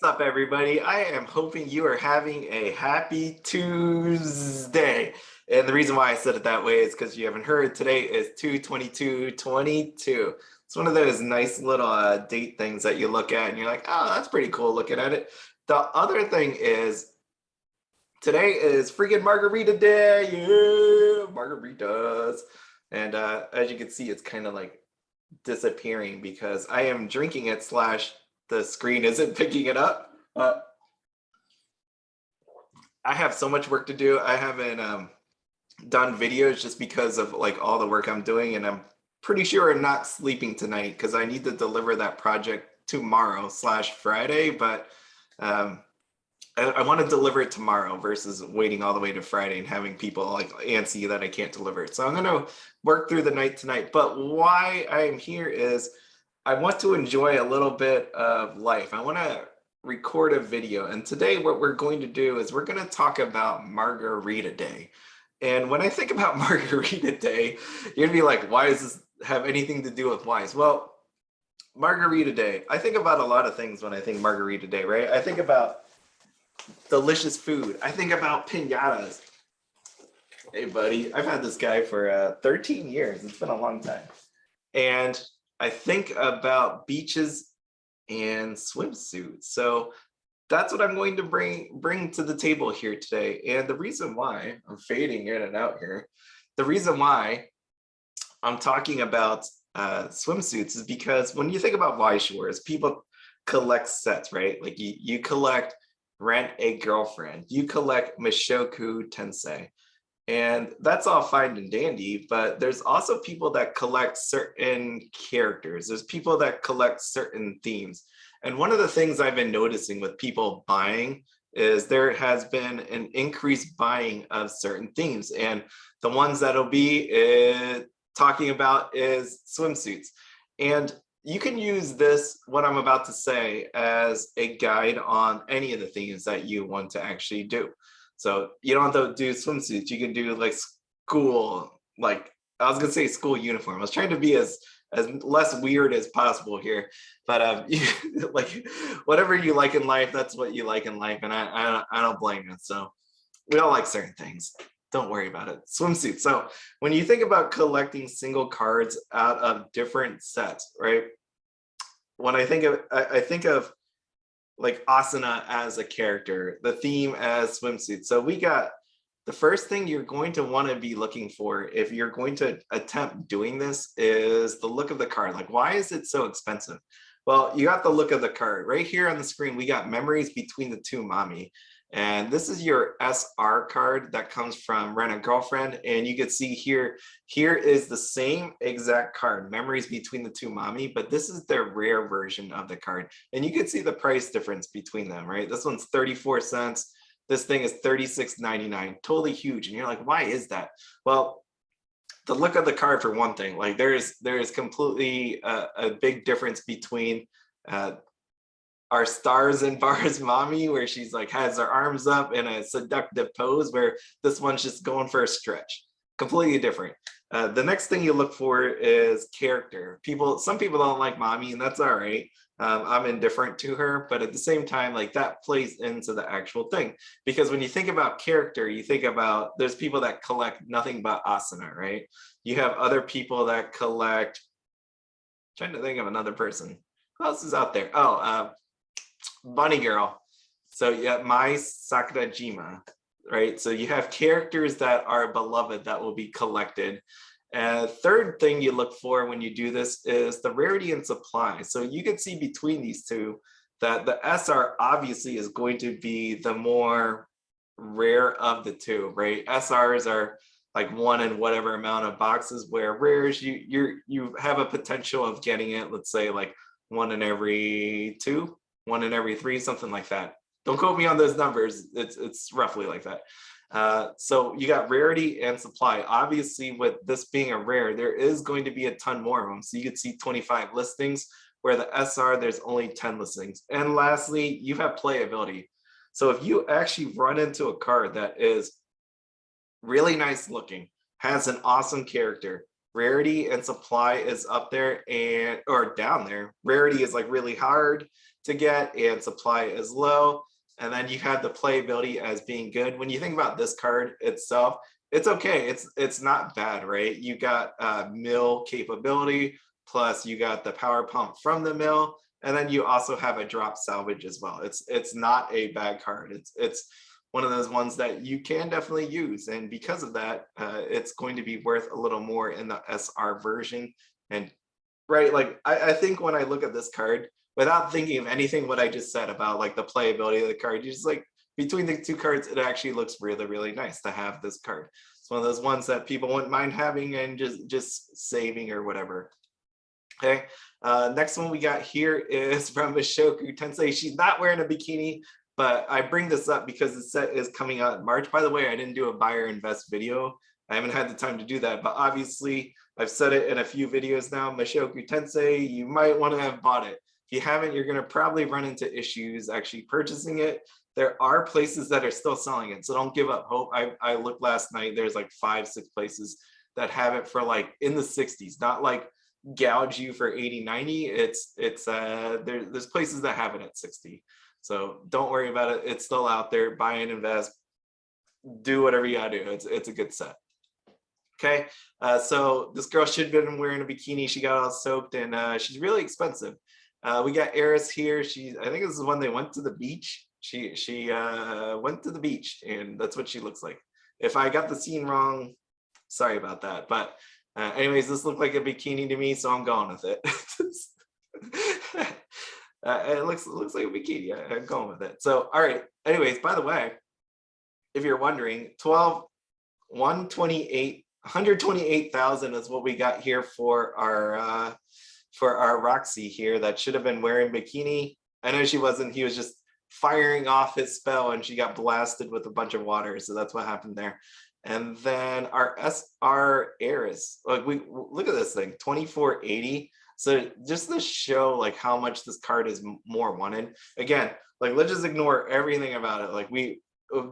What's up, everybody? I am hoping you are having a happy Tuesday. And the reason why I said it that way is because you haven't heard, today is 2/22/22. It's one of those nice little date things that you look at and you're like, oh, that's pretty cool looking at it. The other thing is, today is freaking Margarita Day. Yeah, margaritas. And as you can see, it's kind of like disappearing because I am drinking it slash the screen isn't picking it up. I have so much work to do. I haven't done videos just because of like all the work I'm doing, and I'm pretty sure I'm not sleeping tonight because I need to deliver that project tomorrow slash Friday, but I want to deliver it tomorrow versus waiting all the way to Friday and having people like antsy that I can't deliver it. So I'm going to work through the night tonight. But why I'm here is I want to enjoy a little bit of life. I want to record a video. And today what we're going to do is we're going to talk about Margarita Day. And when I think about Margarita Day, you're going to be like, why does this have anything to do with Weiss? Well, Margarita Day, I think about a lot of things when I think Margarita Day, right? I think about delicious food. I think about piñatas. Hey, buddy, I've had this guy for 13 years. It's been a long time. And I think about beaches and swimsuits. So that's what I'm going to bring to the table here today. And the reason why I'm fading in and out here, the reason why I'm talking about swimsuits is because when you think about Weiss shorts, people collect sets, right? Like you collect Rent a Girlfriend, you collect Mushoku Tensei, and that's all fine and dandy, but there's also people that collect certain characters. There's people that collect certain themes. And one of the things I've been noticing with people buying is there has been an increased buying of certain themes. And the ones that'll be talking about is swimsuits. And you can use this, what I'm about to say, as a guide on any of the themes that you want to actually do. So you don't have to do swimsuits. You can do like school, like I was gonna say school uniform. I was trying to be as less weird as possible here, but like whatever you like in life, that's what you like in life, and I don't blame you. So we all like certain things. Don't worry about it. Swimsuit. So when you think about collecting single cards out of different sets, right? When I think of like Asuna as a character, the theme as swimsuit. So we got the first thing you're going to want to be looking for if you're going to attempt doing this is the look of the card. Like, why is it so expensive? Well, you got the look of the card. Right here on the screen, we got Memories Between the Two Mami. And this is your SR card that comes from Rent a Girlfriend. And you can see here is the same exact card, Memories Between the Two Mami, but this is their rare version of the card. And you can see the price difference between them, right? This one's 34 cents. This thing is $36.99, totally huge. And you're like, why is that? Well, the look of the card for one thing, like there is completely a big difference between our Stars and Bars Mami, where she's like has her arms up in a seductive pose, where this one's just going for a stretch. Completely different. The next thing you look for is character. Some people don't like Mami, and that's all right. I'm indifferent to her, but at the same time, like that plays into the actual thing. Because when you think about character, you think about there's people that collect nothing but Asuna, right? You have other people that collect. Trying to think of another person. Who else is out there? Oh, Bunny Girl. So yeah, Mai Sakurajima, right? So you have characters that are beloved that will be collected. And third thing you look for when you do this is the Rarity and Supply. So you can see between these two that the SR obviously is going to be the more rare of the two, right? SRs are like one in whatever amount of boxes, where rares you have a potential of getting it, let's say like one in every two, one in every three, something like that. Don't quote me on those numbers. It's roughly like that. So you got Rarity and Supply. Obviously, with this being a rare, there is going to be a ton more of them. So you could see 25 listings, where the SR, there's only 10 listings. And lastly, you have Playability. So if you actually run into a card that is really nice looking, has an awesome character, Rarity and Supply is up there and or down there. Rarity is like really hard to get and Supply is low. And then you have the playability as being good. When you think about this card itself, it's okay. It's not bad, right? You got mill capability, plus you got the power pump from the mill, and then you also have a drop salvage as well. It's not a bad card. It's one of those ones that you can definitely use, and because of that, it's going to be worth a little more in the SR version. And right, like I think when I look at this card, without thinking of anything what I just said about like the playability of the card, you just like between the two cards, it actually looks really, really nice to have this card. It's one of those ones that people wouldn't mind having and just saving or whatever. Okay, next one we got here is from Mushoku Tensei. She's not wearing a bikini, but I bring this up because the set is coming out in March. By the way, I didn't do a buy or invest video. I haven't had the time to do that, but obviously I've said it in a few videos now. Mushoku Tensei, you might want to have bought it. If you haven't, you're going to probably run into issues actually purchasing it. There are places that are still selling it, so don't give up hope. I looked last night, there's like 5-6 places that have it for like in the 60s, not like gouge you for 80-90. There's places that have it at 60, so don't worry about it. It's still out there. Buy and invest, do whatever you gotta do. It's a good set. Okay, so this girl should have been wearing a bikini. She got all soaked, and she's really expensive. We got Eris here. I think this is when they went to the beach. She went to the beach, and that's what she looks like. If I got the scene wrong, sorry about that. But anyways, this looked like a bikini to me, so I'm going with it. It looks like a bikini. I'm going with it. So all right. Anyways, by the way, if you're wondering, 128,000 is what we got here for our Roxy here that should have been wearing bikini. I know she wasn't. He was just firing off his spell and she got blasted with a bunch of water, so that's what happened there. And then our SR Eris, like we look at this thing, 2480. So just to show like how much this card is more wanted. Again, like let's just ignore everything about it. Like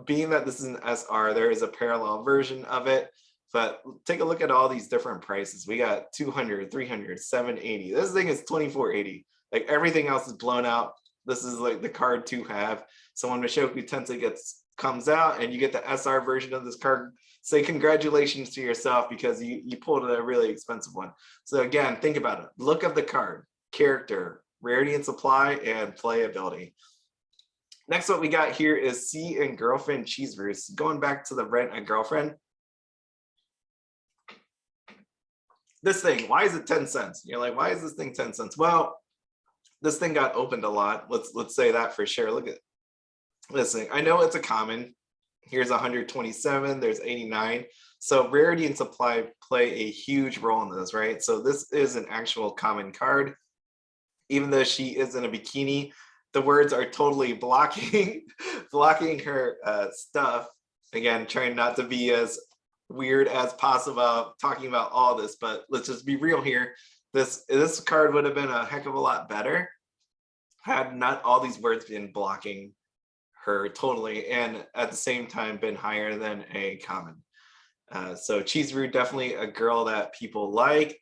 being that this is an SR, there is a parallel version of it. But take a look at all these different prices. We got 200, 300, 780. This thing is 2480. Like everything else is blown out. This is like the card to have. So when Mushoku Tensei comes out and you get the SR version of this card, say congratulations to yourself because you pulled a really expensive one. So again, think about it. Look at the card, character, rarity and supply, and playability. Next, what we got here is C and Girlfriend Chizuru. Going back to the Rent a Girlfriend. This thing, why is it 10 cents? You're like, why is this thing 10 cents? Well, this thing got opened a lot. Let's say that for sure. Look at this thing. I know it's a common. Here's 127, there's 89. So rarity and supply play a huge role in this, right? So this is an actual common card. Even though she is in a bikini, the words are totally blocking her stuff. Again, trying not to be as weird as possible talking about all this, but let's just be real here. This card would have been a heck of a lot better had not all these words been blocking her totally, and at the same time been higher than a common. So Chizuru, definitely a girl that people like.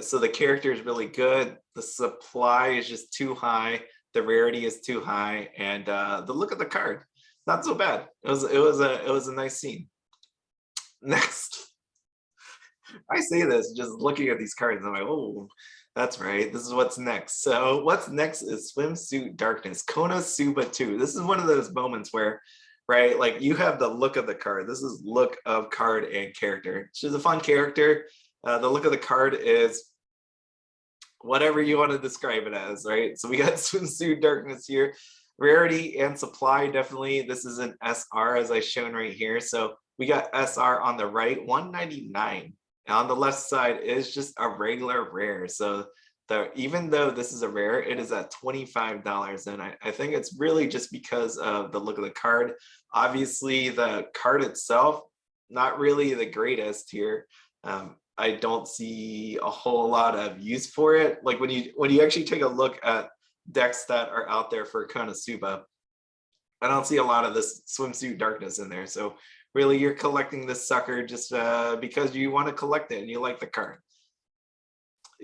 So the character is really good. The supply is just too high. The rarity is too high, and the look of the card, not so bad. It was a nice scene. Next, I say this just looking at these cards, I'm like, oh, that's right, this is what's next. So what's next is Swimsuit Darkness, Konosuba 2. This is one of those moments where, right, like you have the look of the card. This is look of card and character. She's a fun character. The look of the card is whatever you want to describe it as, right? So we got Swimsuit Darkness here. Rarity and supply, definitely. This is an SR as I shown right here. So we got SR on the right, 199. And on the left side is just a regular rare. So even though this is a rare, it is at $25. And I think it's really just because of the look of the card. Obviously, the card itself, not really the greatest here. I don't see a whole lot of use for it. Like when you actually take a look at decks that are out there for Konosuba, I don't see a lot of this Swimsuit Darkness in there. So really, you're collecting this sucker just because you want to collect it and you like the card.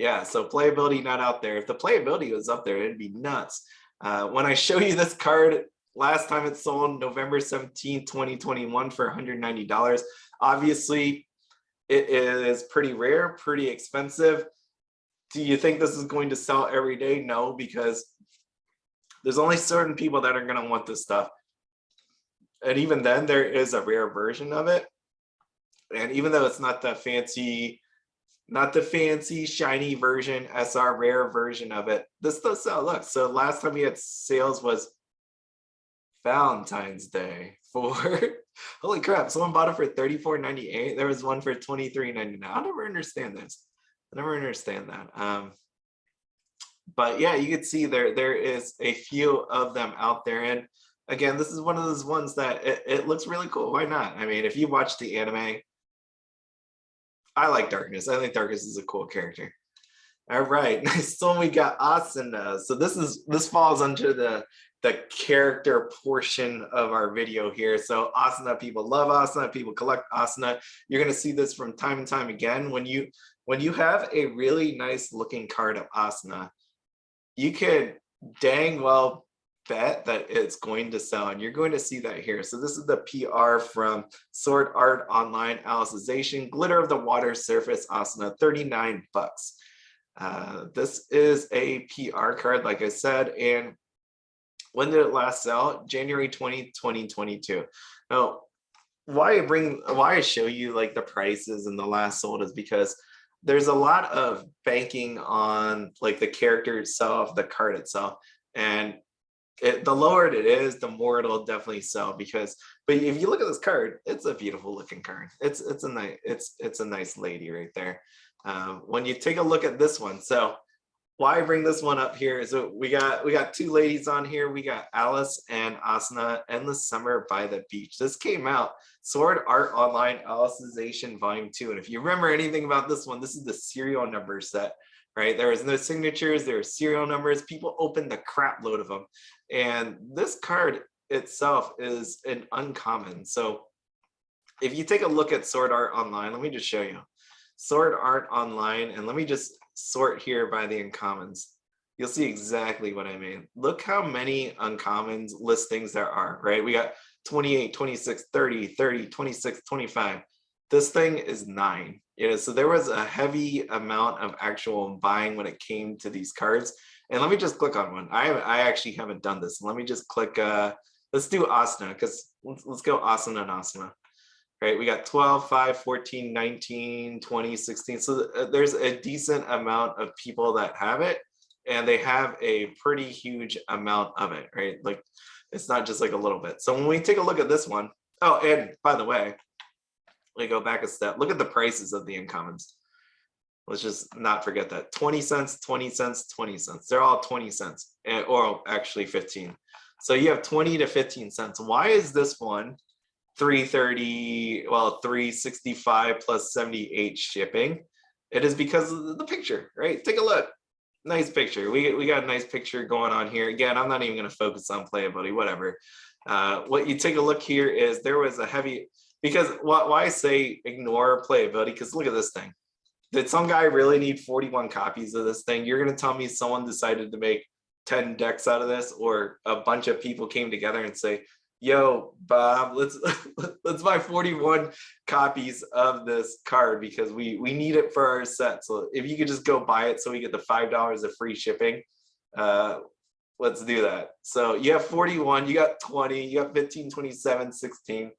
Yeah, so playability not out there. If the playability was up there, it'd be nuts. When I show you this card, last time it sold November 17th, 2021 for $190. Obviously, it is pretty rare, pretty expensive. Do you think this is going to sell every day? No, because there's only certain people that are going to want this stuff. And even then, there is a rare version of it. And even though it's not the fancy shiny version, SR rare version of it, this does sell. Look, so last time we had sales was Valentine's Day for holy crap, someone bought it for $34.98. There was one for $23.99. I'll never understand this. I never understand that. But yeah, you can see there is a few of them out there. And again, this is one of those ones that it looks really cool. Why not? I mean, if you watch the anime, I like Darkness. I think Darkness is a cool character. All right, next one we got Asuna. So this falls under the character portion of our video here. So Asuna, people love Asuna, people collect Asuna. You're gonna see this from time and time again. When you have a really nice looking card of Asuna, you could dang well bet that it's going to sell, and you're going to see that here. So this is the PR from Sword Art Online Alicization, Glitter of the Water Surface Asuna, 39 bucks. This is a PR card, like I said, and when did it last sell? January 20, 2022. Now, why I show you like the prices and the last sold is because there's a lot of banking on like the character itself, the card itself, and the lower it is, the more it'll definitely sell. Because, but if you look at this card, it's a beautiful looking card. It's a nice lady right there. When you take a look at this one, so why I bring this one up here is that we got two ladies on here. We got Alice and Asuna, Endless Summer by the Beach. This came out Sword Art Online Alicization Volume 2. And if you remember anything about this one, this is the serial number set, right? There was no signatures, there were serial numbers. People opened the crap load of them. And this card itself is an uncommon. So if you take a look at Sword Art Online, let me just show you. Sword Art Online, and let me just sort here by the uncommons. You'll see exactly what I mean. Look how many uncommons listings there are, right? We got 28, 26, 30, 30, 26, 25. This thing is 9. So there was a heavy amount of actual buying when it came to these cards. And let me just click on one. I actually haven't done this. Let me just click, let's do Asuna, because let's go Asuna and Asuna. Right, we got 12, 5, 14, 19, 20, 16. So there's a decent amount of people that have it, and they have a pretty huge amount of it, right? Like, it's not just like a little bit. So when we take a look at this one, oh, and by the way, let me go back a step. Look at the prices of the uncommons. Let's just not forget that. 20 cents, 20 cents, 20 cents. They're all 20 cents, or actually 15. So you have 20 to 15 cents. Why is this one $330, well, $365 plus 78 shipping? It is because of the picture, right? Take a look. Nice picture. We got a nice picture going on here. Again, I'm not even going to focus on playability, whatever. What you take a look here is there was a heavy, because why I say ignore playability, because look at this thing. Did some guy really need 41 copies of this thing? You're going to tell me someone decided to make 10 decks out of this, or a bunch of people came together and say, yo, Bob, let's buy 41 copies of this card because we need it for our set. So if you could just go buy it so we get the $5 of free shipping, let's do that. So you have 41, you got 20, you got 15, 27, 16.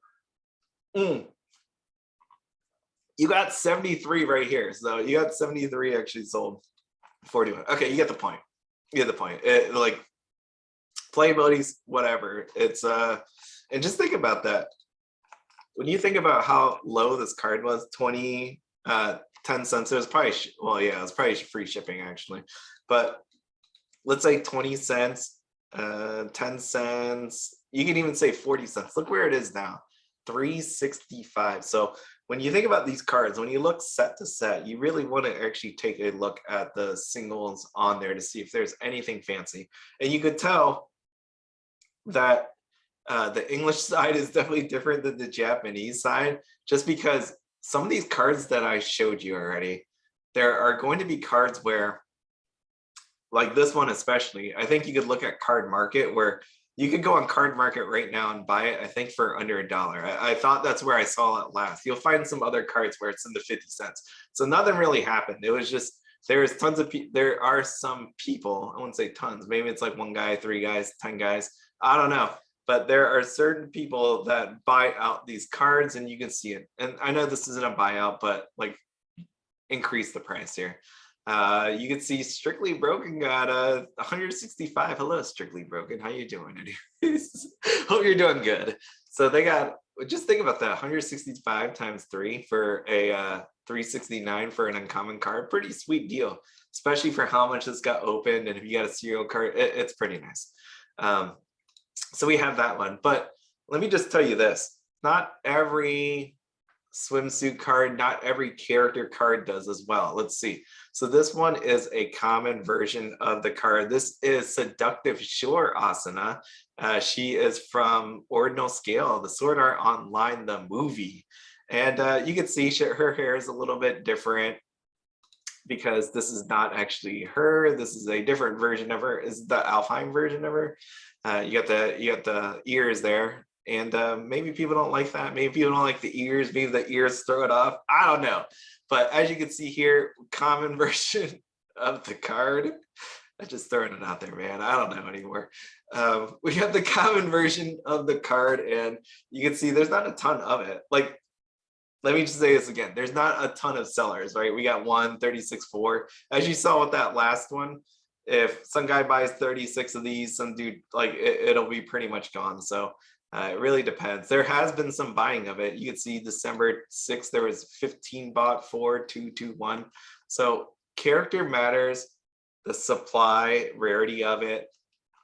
You got 73 right here. So you got 73 actually sold. 41. Okay, you get the point. You get the point. Like, playabilities, whatever. It's and just think about that. When you think about how low this card was, 10 cents. It was probably, well, yeah, it was probably free shipping actually. But let's say 20 cents, 10 cents. You can even say 40 cents. Look where it is now, $365. So when you think about these cards, when you look set to set, you really want to actually take a look at the singles on there to see if there's anything fancy. And you could tell that the English side is definitely different than the Japanese side, just because some of these cards that I showed you already, there are going to be cards where, like this one especially, I think you could look at Card Market where you could go on Card Market right now and buy it, I think for under $1. I thought that's where I saw it last. You'll find some other cards where it's in the 50 cents. So nothing really happened. It was just, there's tons of there are some people, I wouldn't say tons, maybe it's like 1 guy, 3 guys, 10 guys, I don't know. But there are certain people that buy out these cards and you can see it. And I know this isn't a buyout, but like increase the price here. You can see Strictly Broken got 165. Hello, Strictly Broken. How you doing? Hope you're doing good. So they got, just think about that, 165 times 3 for a 369 for an uncommon card. Pretty sweet deal, especially for how much this got opened. And if you got a serial card, it's pretty nice. So we have that one. But let me just tell you this, not every swimsuit card, not every character card does as well. Let's see. So this one is a common version of the card. This is Seductive Shore Asuna. She is from Ordinal Scale, the Sword Art Online, the movie. And you can see her hair is a little bit different because this is not actually her. This is a different version of her. Is the Alfheim version of her. You got the ears there. And maybe people don't like that. Maybe people don't like the ears. Maybe the ears throw it off. I don't know. But as you can see here, common version of the card. I'm just throwing it out there, man. I don't know anymore. We got the common version of the card, and you can see there's not a ton of it. Like, let me just say this again. There's not a ton of sellers, right? We got 136.4. As you saw with that last one, if some guy buys 36 of these, some dude, like it'll be pretty much gone. So it really depends. There has been some buying of it. You can see December 6th, there was 15 bought, 4,221. So character matters, the supply, rarity of it,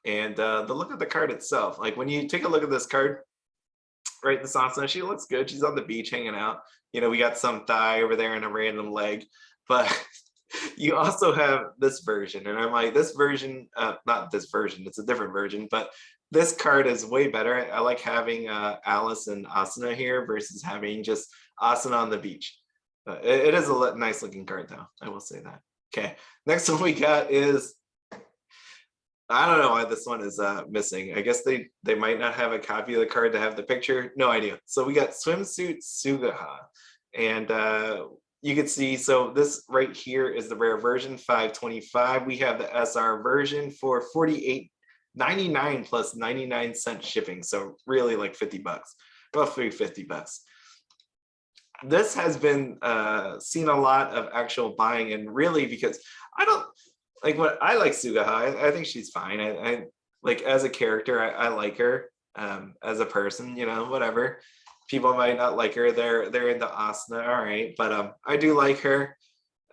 and the look of the card itself. Like when you take a look at this card, right, this Asuna, she looks good. She's on the beach hanging out. You know, we got some thigh over there and a random leg, but you also have this version. And I'm like, this version, not this version, it's a different version, but this card is way better. I like having Alice and Asuna here versus having just Asuna on the beach. It is a nice looking card though, I will say that. Okay, next one we got is, I don't know why this one is missing. I guess they might not have a copy of the card to have the picture. No idea. So we got Swimsuit Suguha. And you can see, so this right here is the rare version, 525. We have the SR version for $48.99 plus 99-cent shipping. So really like 50 bucks, roughly 50 bucks. This has been seen a lot of actual buying, and really because I don't, like what I like Suguha. I think she's fine. I like as a character, I like her. As a person, you know, whatever. People might not like her. They're into Asuna, all right. But I do like her.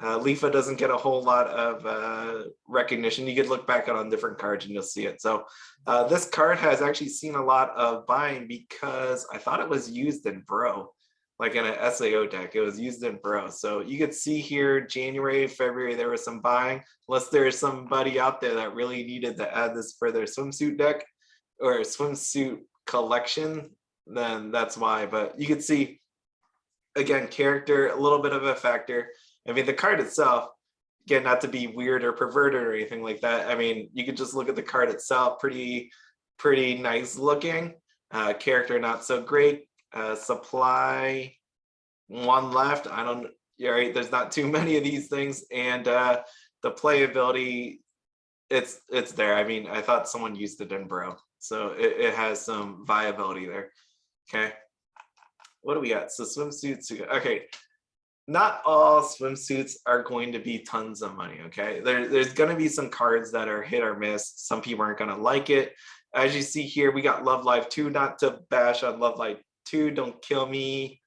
Lifa doesn't get a whole lot of recognition. You could look back on different cards and you'll see it. So this card has actually seen a lot of buying because I thought it was used in Bro. Like in an SAO deck, it was used in Bro. So you could see here, January, February, there was some buying. Unless there's somebody out there that really needed to add this for their swimsuit deck or swimsuit collection, then that's why. But you could see, again, character, a little bit of a factor. I mean, the card itself, again, not to be weird or perverted or anything like that. I mean, you could just look at the card itself, pretty nice looking. Character, not so great. Supply, one left. I don't, yeah, right, there's not too many of these things. And the playability, it's there. I mean, I thought someone used it in Bro, so it has some viability there. Okay, what do we got? So swimsuits, okay, not all swimsuits are going to be tons of money. Okay, there's going to be some cards that are hit or miss. Some people aren't going to like it. As you see here, we got Love Live 2, not to bash on Love Live 2, don't kill me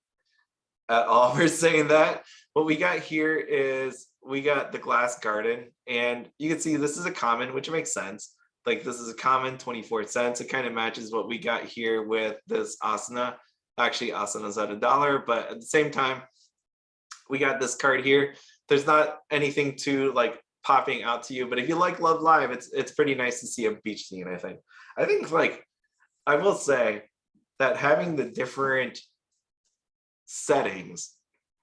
at all for saying that. What we got here is we got the Glass Garden, and you can see this is a common, which makes sense. Like this is a common, 24 cents. It kind of matches what we got here with this Asuna. Actually, Asuna's at $1, but at the same time, we got this card here. There's not anything too like popping out to you, but if you like Love Live, it's pretty nice to see a beach scene. I think like I will say that having the different settings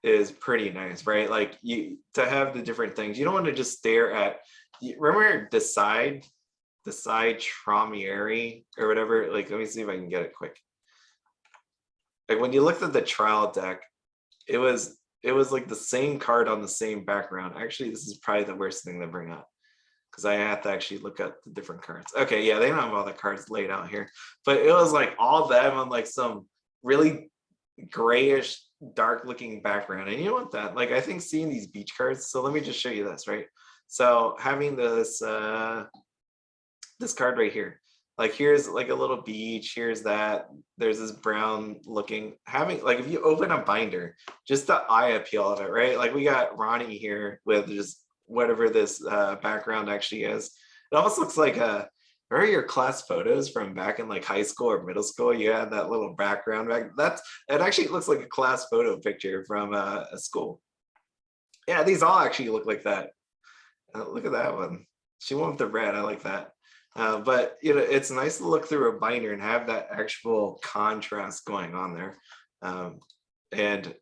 is pretty nice, right? Like you to have the different things. You don't want to just stare at. Remember the side Tramieri or whatever. Like, let me see if I can get it quick. Like when you looked at the trial deck, it was like the same card on the same background. Actually, this is probably the worst thing to bring up because I have to actually look at the different cards. Okay, yeah, they don't have all the cards laid out here, but it was like all them on like some really grayish, dark looking background. And you know what that, like, I think seeing these beach cards, so let me just show you this, right? So having this this card right here, like here's like a little beach, here's that, there's this brown looking, having like if you open a binder, just the eye appeal of it, right? Like we got Ronnie here with just whatever this background actually is. It almost looks like a, remember your class photos from back in like high school or middle school? You had that little background back. It actually looks like a class photo picture from a school. Yeah, these all actually look like that. Look at that one. She went with the red. I like that. But you know, it's nice to look through a binder and have that actual contrast going on there. And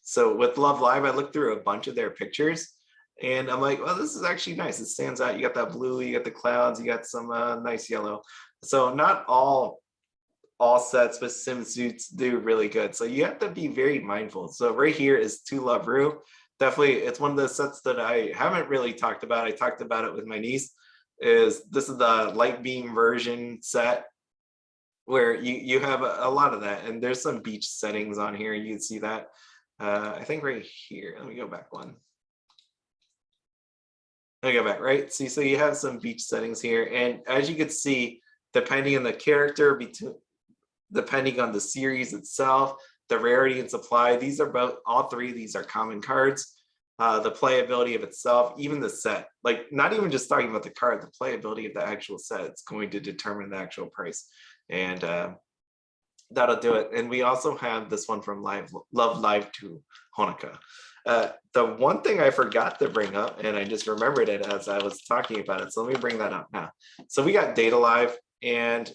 so with Love Live, I looked through a bunch of their pictures. And I'm like, well, this is actually nice. It stands out. You got that blue, you got the clouds, you got some nice yellow. So not all sets, but swimsuits do really good. So you have to be very mindful. So right here is To Love Ru. Definitely, it's one of the sets that I haven't really talked about. I talked about it with my niece. This is the light beam version set where you have a lot of that. And there's some beach settings on here. You can see that. I think right here. Let me go back one. I go back, right? See, so you have some beach settings here. And as you can see, depending on the character, depending on the series itself, the rarity and supply, these are both, all three of these are common cards. The playability of itself, even the set, like not even just talking about the card, the playability of the actual set, it's going to determine the actual price. And that'll do it. And we also have this one from Love Live to Honoka. The one thing I forgot to bring up, and I just remembered it as I was talking about it, so let me bring that up now. So we got Data Live, and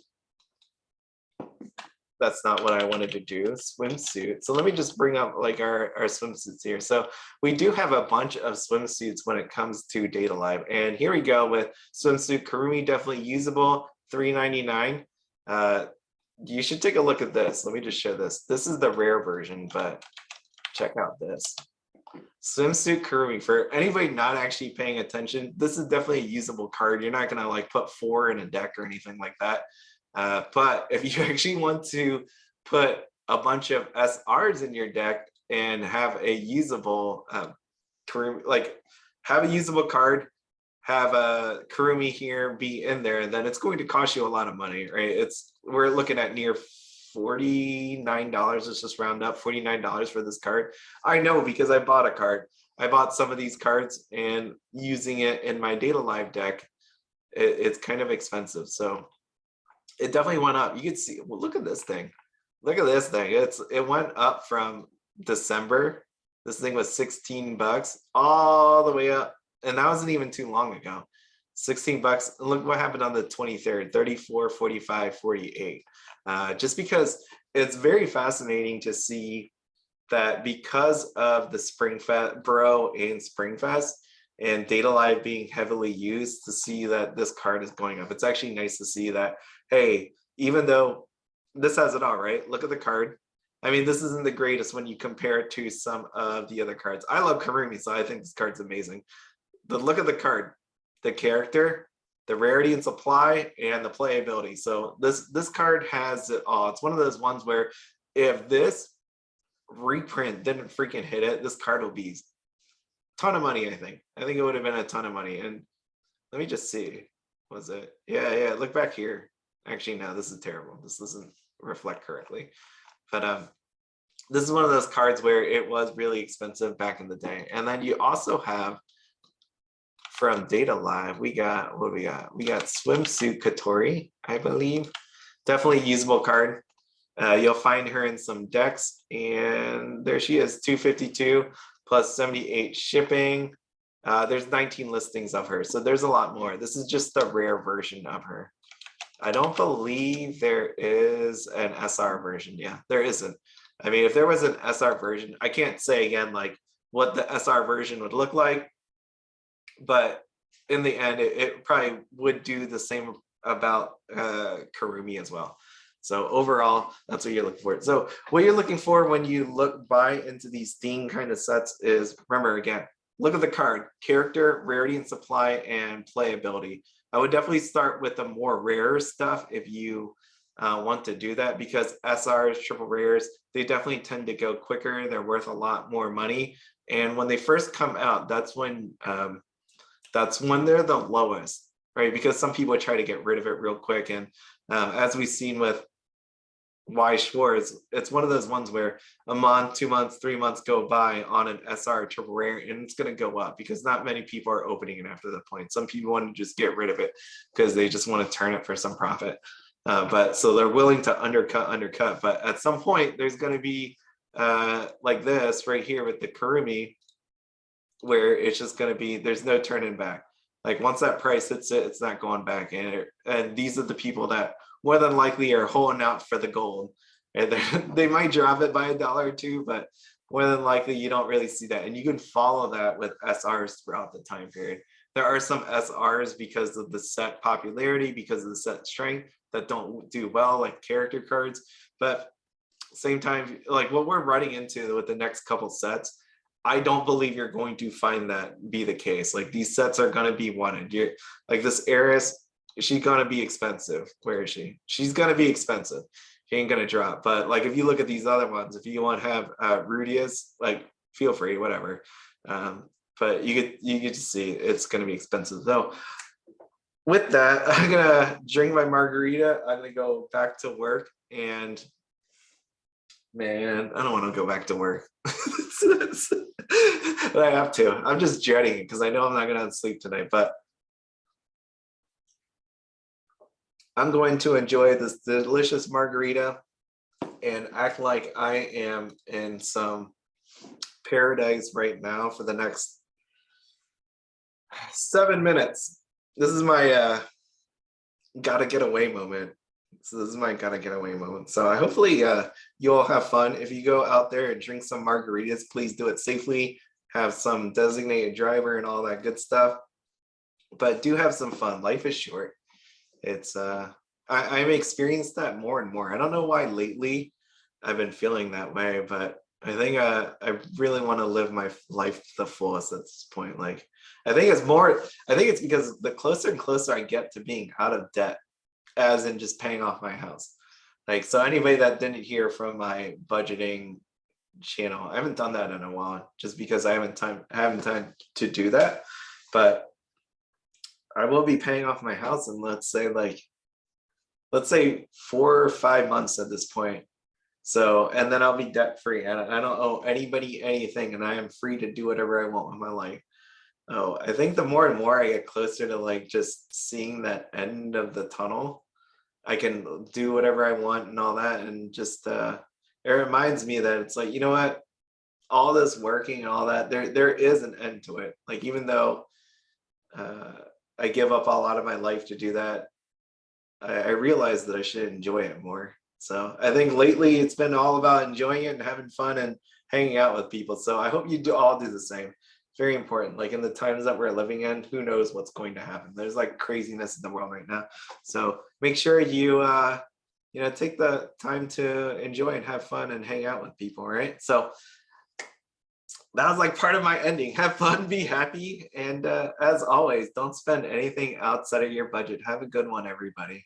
that's not what I wanted to do, swimsuit. So let me just bring up like our swimsuits here. So we do have a bunch of swimsuits when it comes to Data Live. And here we go with swimsuit Kurumi, definitely usable, $3.99. You should take a look at this. Let me just show this. This is the rare version, but check out this. Swimsuit Kurumi, for anybody not actually paying attention, this is definitely a usable card. You're not gonna like put 4 in a deck or anything like that. But if you actually want to put a bunch of SRs in your deck and have a usable Kurumi, like have a usable card, have a Kurumi here be in there, then it's going to cost you a lot of money, right? We're looking at near $49. Let's just round up, $49 for this card. I know because I bought a card. I bought some of these cards, and using it in my Data Live deck, it's kind of expensive. So it definitely went up. You can see, well, look at this thing. Look at this thing. It went up from December. This thing was $16 all the way up. And that wasn't even too long ago. $16. Look what happened on the 23rd, 34, 45, 48. Just because it's very fascinating to see that because of the Spring Fest, Bro and Spring Fest, and Data Live being heavily used, to see that this card is going up. It's actually nice to see that, hey, even though this has it all, right? Look at the card. I mean, this isn't the greatest when you compare it to some of the other cards. I love Kurumi, so I think this card's amazing. But look at the card, the character, the rarity and supply, and the playability. So this card has it all. It's one of those ones where if this reprint didn't freaking hit it, this card will be a ton of money, I think. I think it would have been a ton of money. And let me just see. Was it? Yeah, look back here. Actually, no, this is terrible. This doesn't reflect correctly. But this is one of those cards where it was really expensive back in the day. And then you also have, from Data Live, we got, what do we got? We got Swimsuit Kotori, I believe. Definitely usable card. You'll find her in some decks, and there she is, 252 plus 78 shipping. There's 19 listings of her, so there's a lot more. This is just the rare version of her. I don't believe there is an SR version. Yeah, there isn't. I mean, if there was an SR version, I can't say again like what the SR version would look like, but in the end, it probably would do the same about Kurumi as well. So overall, that's what you're looking for. So what you're looking for when you buy into these theme kind of sets is, remember again, look at the card, character, rarity and supply, and playability. I would definitely start with the more rare stuff if you want to do that, because SRs, triple rares, they definitely tend to go quicker. They're worth a lot more money. And when they first come out, that's when they're the lowest, right? Because some people try to get rid of it real quick. And as we've seen with Weiss Schwarz, it's one of those ones where a month, 2 months, 3 months go by on an SR triple rare, and it's going to go up because not many people are opening it after that point. Some people want to just get rid of it because they just want to turn it for some profit. But so they're willing to undercut. But at some point, there's going to be like this right here with the Kurumi, where it's just going to be, there's no turning back. Like once that price hits it, it's not going back. And these are the people that more than likely are holding out for the gold. And they might drop it by $1 or $2, but more than likely you don't really see that. And you can follow that with SRs throughout the time period. There are some SRs because of the set popularity, because of the set strength, that don't do well, like character cards. But same time, like what we're running into with the next couple sets, I don't believe you're going to find that be the case. Like these sets are going to be wanted. You're like this heiress, she's going to be expensive. Where is she? She's going to be expensive. She ain't going to drop. But like if you look at these other ones, if you want to have Rudius, like feel free, whatever. But you get to see it's going to be expensive. So with that, I'm going to drink my margarita. I'm going to go back to work, and man, I don't want to go back to work. But I have to. I'm just dreading it because I know I'm not going to sleep tonight, but I'm going to enjoy this delicious margarita and act like I am in some paradise right now for the next 7 minutes. This is my gotta get away moment. So this is my gotta get away moment. So I hopefully you all have fun. If you go out there and drink some margaritas, please do it safely. Have some designated driver and all that good stuff. But do have some fun. Life is short. It's I've experienced that more and more. I don't know why lately I've been feeling that way, but I think I really want to live my life to the fullest at this point. Like I think it's because the closer and closer I get to being out of debt, as in just paying off my house. Like, so anybody that didn't hear from my budgeting channel, I haven't done that in a while just because I haven't time to do that. But I will be paying off my house in let's say 4 or 5 months at this point. So, and then I'll be debt free, and I don't owe anybody anything, and I am free to do whatever I want with my life. Oh, I think the more and more I get closer to like just seeing that end of the tunnel, I can do whatever I want and all that. And just it reminds me that it's like, you know what, all this working and all that, there is an end to it. Like even though I give up a lot of my life to do that, I realize that I should enjoy it more. So I think lately it's been all about enjoying it and having fun and hanging out with people. So I hope you all do the same. Very important. Like in the times that we're living in, who knows what's going to happen. There's like craziness in the world right now. So make sure you take the time to enjoy and have fun and hang out with people, right? So that was like part of my ending. Have fun, be happy, and as always, don't spend anything outside of your budget. Have a good one, everybody.